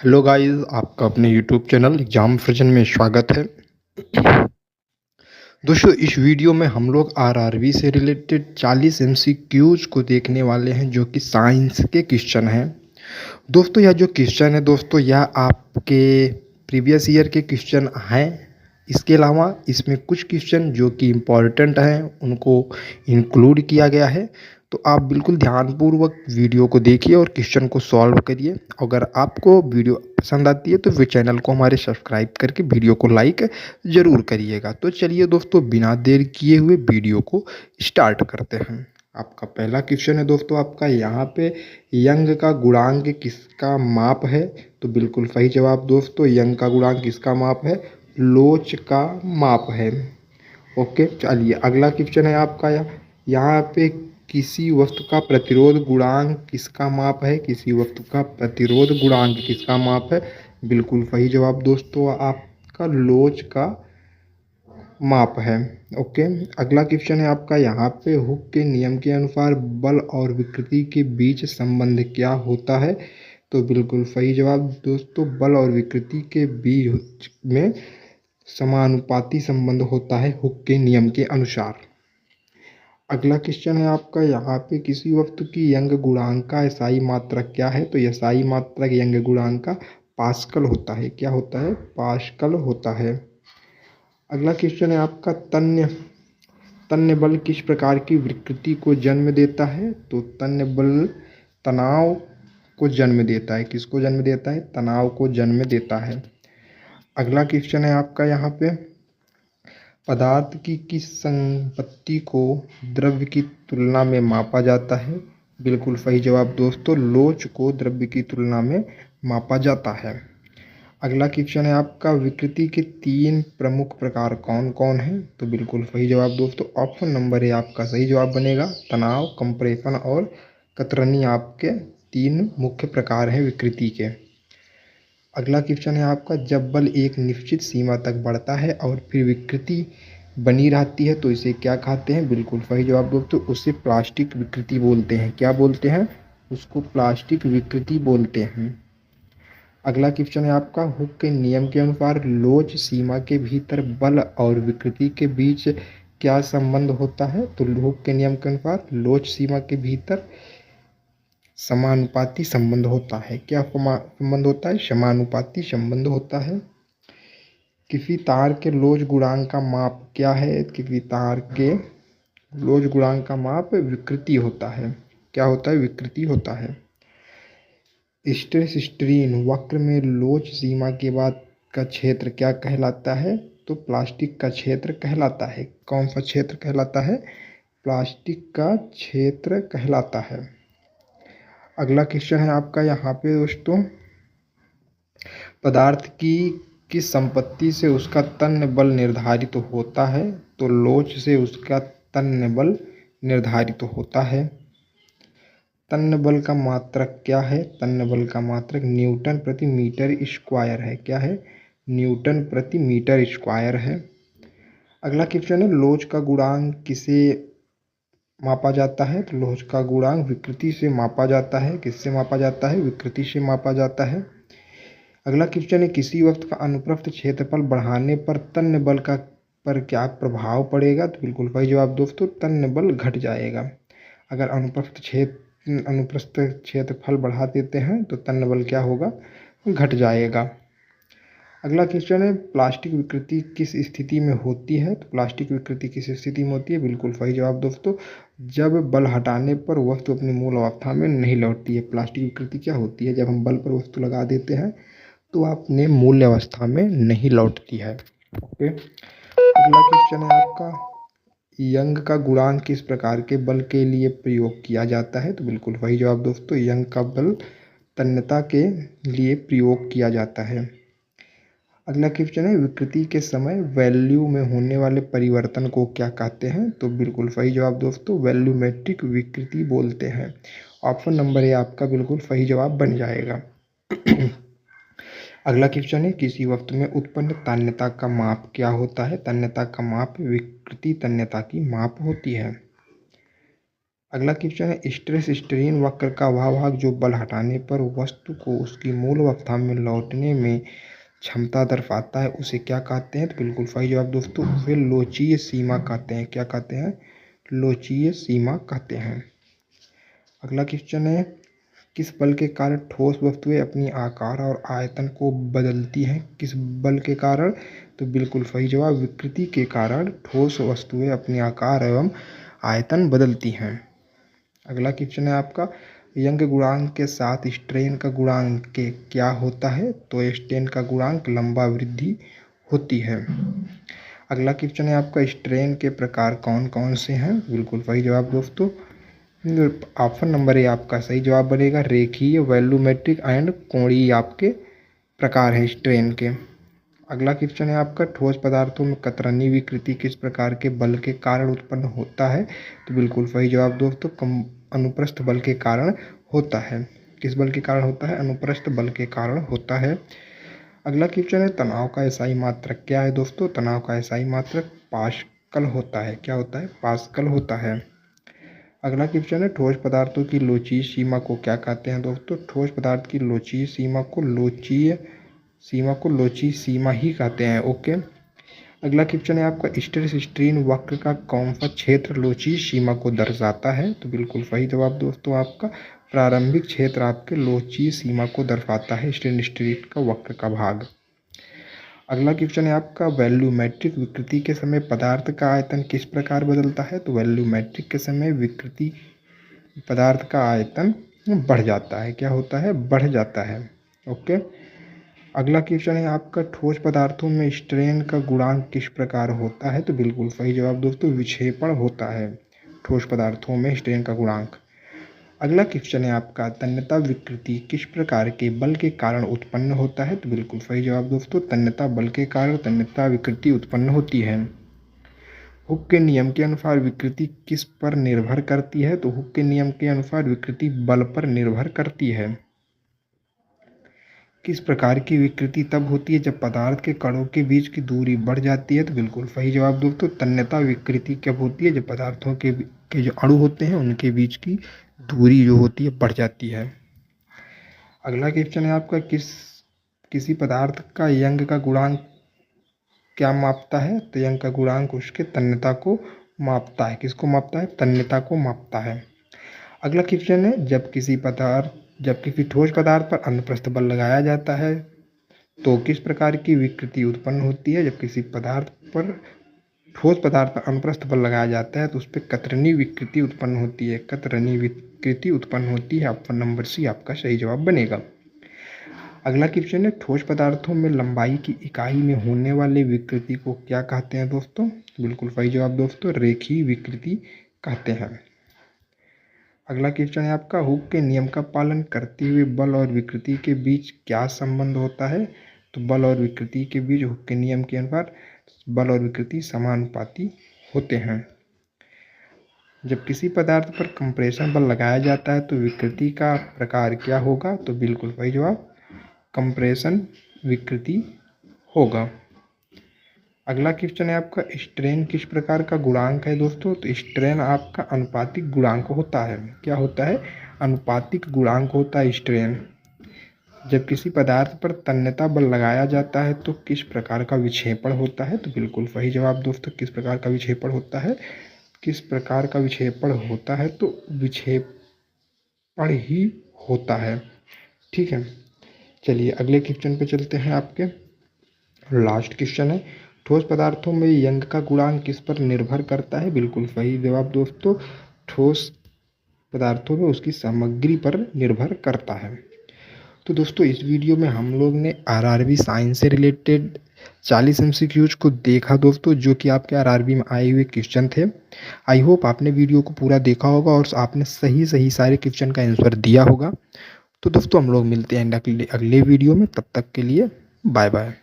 Hello guys, आपका अपने YouTube channel exam version में स्वागत है। दोस्तों, इस वीडियो में हम लोग आरआरबी से रिलेटेड 40 एमसीक्यूज को देखने वाले हैं, जो कि साइंस के क्वेश्चन हैं। दोस्तों, यह जो क्वेश्चन है दोस्तों, यह आपके प्रीवियस ईयर के क्वेश्चन हैं। इसके अलावा इसमें कुछ क्वेश्चन जो कि इम्पॉर्टेंट हैं उनको इंक्लूड किया गया है। तो आप बिल्कुल ध्यानपूर्वक वीडियो को देखिए और क्वेश्चन को सॉल्व करिए। अगर आपको वीडियो पसंद आती है तो वे चैनल को हमारे सब्सक्राइब करके वीडियो को लाइक ज़रूर करिएगा। तो चलिए दोस्तों, बिना देर किए हुए वीडियो को स्टार्ट करते हैं। आपका पहला क्वेश्चन है दोस्तों, आपका यहाँ पे यंग का गुणांक किसका माप है? तो बिल्कुल सही जवाब दोस्तों, यंग का गुणांक किसका माप है? लोच का माप है। ओके, चलिए अगला क्वेश्चन है आपका यहाँ पे किसी वस्तु का प्रतिरोध गुणांक किसका माप है? किसी वस्तु का प्रतिरोध गुणांक किसका माप है? बिल्कुल सही जवाब दोस्तों, आपका लोच का माप है। ओके, अगला क्वेश्चन है आपका यहाँ पे हुक के नियम के अनुसार बल और विकृति के बीच संबंध क्या होता है? तो बिल्कुल सही जवाब दोस्तों, बल और विकृति के बीच में समानुपाती संबंध होता है हुक के नियम के अनुसार। अगला क्वेश्चन है आपका यहाँ पे किसी वस्तु की यंग गुणांक का एसआई मात्रक क्या है? तो एसआई मात्रक यंग गुणांक का पास्कल होता है। क्या होता है? पास्कल होता है। अगला क्वेश्चन है आपका तन्य तन्य बल किस प्रकार की विकृति को जन्म देता है? तो तन्य बल तनाव को जन्म देता है। किसको जन्म देता है? तनाव को जन्म देता है। अगला क्वेश्चन है आपका यहाँ पे पदार्थ की किस संपत्ति को द्रव्य की तुलना में मापा जाता है? बिल्कुल सही जवाब दोस्तों, लोच को द्रव्य की तुलना में मापा जाता है। अगला क्वेश्चन है आपका विकृति के 3 प्रमुख प्रकार कौन कौन हैं? तो बिल्कुल सही जवाब दोस्तों, ऑप्शन नंबर ए आपका सही जवाब बनेगा। तनाव, कंप्रेशन और कतरनी आपके 3 मुख्य प्रकार हैं विकृति के। अगला क्वेश्चन है आपका जब बल एक निश्चित सीमा तक बढ़ता है और फिर विकृति बनी रहती है तो इसे क्या कहते हैं? बिल्कुल सही जवाब दोस्तों, उसे प्लास्टिक विकृति बोलते हैं। क्या बोलते हैं? उसको प्लास्टिक विकृति बोलते हैं। अगला क्वेश्चन है आपका हुक के नियम के अनुसार लोच सीमा के भीतर बल और विकृति के बीच क्या संबंध होता है? तो हुक के नियम के अनुसार लोच सीमा के भीतर समानुपाती संबंध होता है। क्या संबंध होता है? समानुपाती संबंध होता है। किसी तार के लोच गुणांक का माप क्या है? किसी तार के लोच गुणांक का माप विकृति होता है। क्या होता है? विकृति होता है। स्ट्रेस वक्र में लोच सीमा के बाद का क्षेत्र क्या कहलाता है? तो प्लास्टिक का क्षेत्र कहलाता है। कौन सा क्षेत्र कहलाता है? प्लास्टिक का क्षेत्र कहलाता है। अगला क्वेश्चन है आपका यहाँ पे दोस्तों पदार्थ की किस संपत्ति से उसका तन्य बल निर्धारित होता है? तो लोच से उसका तन्य बल निर्धारित होता है। तन्य बल का मात्रक क्या है? तन्य बल का मात्रक न्यूटन प्रति मीटर स्क्वायर है। क्या है? न्यूटन प्रति मीटर स्क्वायर है। अगला क्वेश्चन है लोच का गुणांक किसे मापा जाता है? तो लोच का गुणांक विकृति से मापा जाता है। किससे मापा जाता है? विकृति से मापा जाता है। अगला क्वेश्चन है किसी वस्तु का अनुप्रस्थ क्षेत्रफल बढ़ाने पर तन्य बल का पर क्या प्रभाव पड़ेगा? तो बिल्कुल सही जवाब दोस्तों, तन्य बल घट जाएगा। अगर अनुप्रस्थ क्षेत्रफल बढ़ा देते हैं तो तन्य बल क्या होगा? घट जाएगा। अगला क्वेश्चन है प्लास्टिक विकृति किस स्थिति में होती है? तो प्लास्टिक विकृति किस स्थिति में होती है? बिल्कुल सही जवाब दोस्तों, जब बल हटाने पर वस्तु अपनी मूल अवस्था में नहीं लौटती है। प्लास्टिक विकृति क्या होती है? जब हम बल पर वस्तु लगा देते हैं तो अपने मूल अवस्था में नहीं लौटती है। ओके, अगला क्वेश्चन है आपका यंग का गुणांक किस प्रकार के बल के लिए प्रयोग किया जाता है? तो बिल्कुल वही जवाब दोस्तों, यंग का बल तन्यता के लिए प्रयोग किया जाता है। अगला क्वेश्चन है विकृति के समय वैल्यू में होने वाले परिवर्तन को क्या कहते हैं? तो बिल्कुल सही जवाब दोस्तों, वैल्यूमेट्रिक विकृति बोलते हैं। ऑप्शन नंबर ए आपका बिल्कुल सही जवाब बन जाएगा। अगला क्वेश्चन है किसी वस्तु में उत्पन्न तन्यता का माप क्या होता है? तन्यता का माप विकृति तन्यता की माप होती है। अगला क्वेश्चन है स्ट्रेस स्ट्रेन वक्र का वह भाग जो बल हटाने पर वस्तु को उसकी मूल अवस्था में लौटने में क्षमता दर्शाता है उसे क्या कहते हैं? तो बिल्कुल सही जवाब दोस्तों, उसे लोचीय सीमा कहते हैं। क्या कहते हैं? लोचीय सीमा कहते हैं। अगला क्वेश्चन है किस बल के कारण ठोस वस्तुएं अपनी आकार और आयतन को बदलती हैं? किस बल के कारण? तो बिल्कुल सही जवाब, विकृति के कारण ठोस वस्तुएं अपनी आकार एवं आयतन बदलती हैं। अगला क्वेश्चन है आपका यंग गुणांक के साथ स्ट्रेन का गुणांक के क्या होता है? तो स्ट्रेन का गुणांक लंबा वृद्धि होती है। अगला क्वेश्चन है आपका स्ट्रेन के प्रकार कौन कौन से हैं? बिल्कुल सही जवाब दोस्तों, ऑप्शन नंबर ए आपका सही जवाब बनेगा। रेखीय, वॉल्यूमेट्रिक एंड कोणीय आपके प्रकार हैं स्ट्रेन के। अगला क्वेश्चन है आपका ठोस पदार्थों में कतरनी विकृति किस प्रकार के बल के कारण उत्पन्न होता है? तो बिल्कुल सही जवाब दोस्तों, अनुप्रस्थ बल के कारण होता है। किस बल के कारण होता है? अनुप्रस्थ बल के कारण होता है। अगला क्वेश्चन है तनाव का एसआई मात्रक क्या है दोस्तों? तनाव का एसआई मात्रक पास्कल होता है। क्या होता है? पास्कल होता है। अगला क्वेश्चन है ठोस पदार्थों की लोचीय सीमा को क्या कहते हैं दोस्तों? ठोस पदार्थ की लोचीय सीमा को लोचीय सीमा ही कहते हैं। ओके। अगला क्वेश्चन है आपका स्ट्रेस स्ट्रेन वक्र का कौन सा क्षेत्र लोचीय सीमा को दर्शाता है? तो बिल्कुल सही जवाब दोस्तों आपका प्रारंभिक क्षेत्र आपके लोचीय सीमा को दर्शाता है, स्ट्रेन स्ट्रेन का वक्र का भाग। अगला क्वेश्चन है आपका वॉल्यूमेट्रिक विकृति के समय पदार्थ का आयतन किस प्रकार बदलता है? तो वॉल्यूमेट्रिक के समय विकृति पदार्थ का आयतन बढ़ जाता है। क्या होता है? बढ़ जाता है। ओके। अगला क्वेश्चन है आपका ठोस पदार्थों में स्ट्रेन का गुणांक किस प्रकार होता है? तो बिल्कुल सही जवाब दोस्तों, विक्षेपण होता है ठोस पदार्थों में स्ट्रेन का गुणांक। अगला क्वेश्चन है आपका तन्यता विकृति किस प्रकार के बल के कारण उत्पन्न होता है? तो बिल्कुल सही जवाब दोस्तों, तन्यता बल के कारण तन्यता विकृति उत्पन्न होती है। हुक के नियम के अनुसार विकृति किस पर निर्भर करती है? तो हुक के नियम के अनुसार विकृति बल पर निर्भर करती है। किस प्रकार की विकृति तब होती है जब पदार्थ के कणों के बीच की दूरी बढ़ जाती है? तो बिल्कुल सही जवाब दोस्तों, तन्यता विकृति कब होती है? जब पदार्थों के जो अणु होते हैं उनके बीच की दूरी जो होती है बढ़ जाती है। अगला क्वेश्चन है आपका किसी पदार्थ का यंग का गुणांक क्या मापता है? तो यंग का गुणांक उसके तन्यता को मापता है। किसको मापता है? तन्यता को मापता है। अगला क्वेश्चन है जब किसी ठोस पदार्थ पर अनुप्रस्थ बल लगाया जाता है तो किस प्रकार की विकृति उत्पन्न होती है? जब किसी ठोस पदार्थ पर अनुप्रस्थ बल लगाया जाता है तो उस पर कतरनी विकृति उत्पन्न होती है। कतरनी विकृति उत्पन्न होती है। ऑप्शन नंबर सी आपका सही जवाब बनेगा। अगला क्वेश्चन है ठोस पदार्थों में लंबाई की इकाई में होने वाली विकृति को क्या कहते हैं दोस्तों? बिल्कुल सही जवाब दोस्तों, रेखीय विकृति कहते हैं। अगला क्वेश्चन है आपका हुक के नियम का पालन करते हुए बल और विकृति के बीच क्या संबंध होता है? तो बल और विकृति के बीच हुक के नियम के अनुसार बल और विकृति समानुपाती होते हैं। जब किसी पदार्थ पर कंप्रेशन बल लगाया जाता है तो विकृति का प्रकार क्या होगा? तो बिल्कुल सही जवाब, कंप्रेशन विकृति होगा। अगला क्वेश्चन है आपका स्ट्रेन किस प्रकार का गुणांक है दोस्तों? तो स्ट्रेन आपका अनुपातिक गुणांक होता है। क्या होता है? अनुपातिक गुणांक होता है स्ट्रेन। जब किसी पदार्थ पर तन्यता बल लगाया जाता है तो किस प्रकार का विक्षेपण होता है? तो बिल्कुल सही जवाब दोस्तों, किस प्रकार का विक्षेपण होता है? किस प्रकार का विक्षेपण होता है? तो विक्षेपण ही होता है। ठीक है, चलिए अगले क्वेश्चन पे चलते हैं। आपके लास्ट क्वेश्चन है ठोस पदार्थों में यंग का गुणांक किस पर निर्भर करता है? बिल्कुल सही जवाब दोस्तों, ठोस पदार्थों में उसकी सामग्री पर निर्भर करता है। तो दोस्तों इस वीडियो में हम लोग ने आरआरबी साइंस से रिलेटेड 40 एमसीक्यूज को देखा दोस्तों, जो कि आपके आरआरबी में आए हुए क्वेश्चन थे। आई होप आपने वीडियो को पूरा देखा होगा और आपने सही सारे क्वेश्चन का आंसर दिया होगा। तो दोस्तों हम लोग मिलते हैं अगले वीडियो में, तब तक के लिए बाय बाय।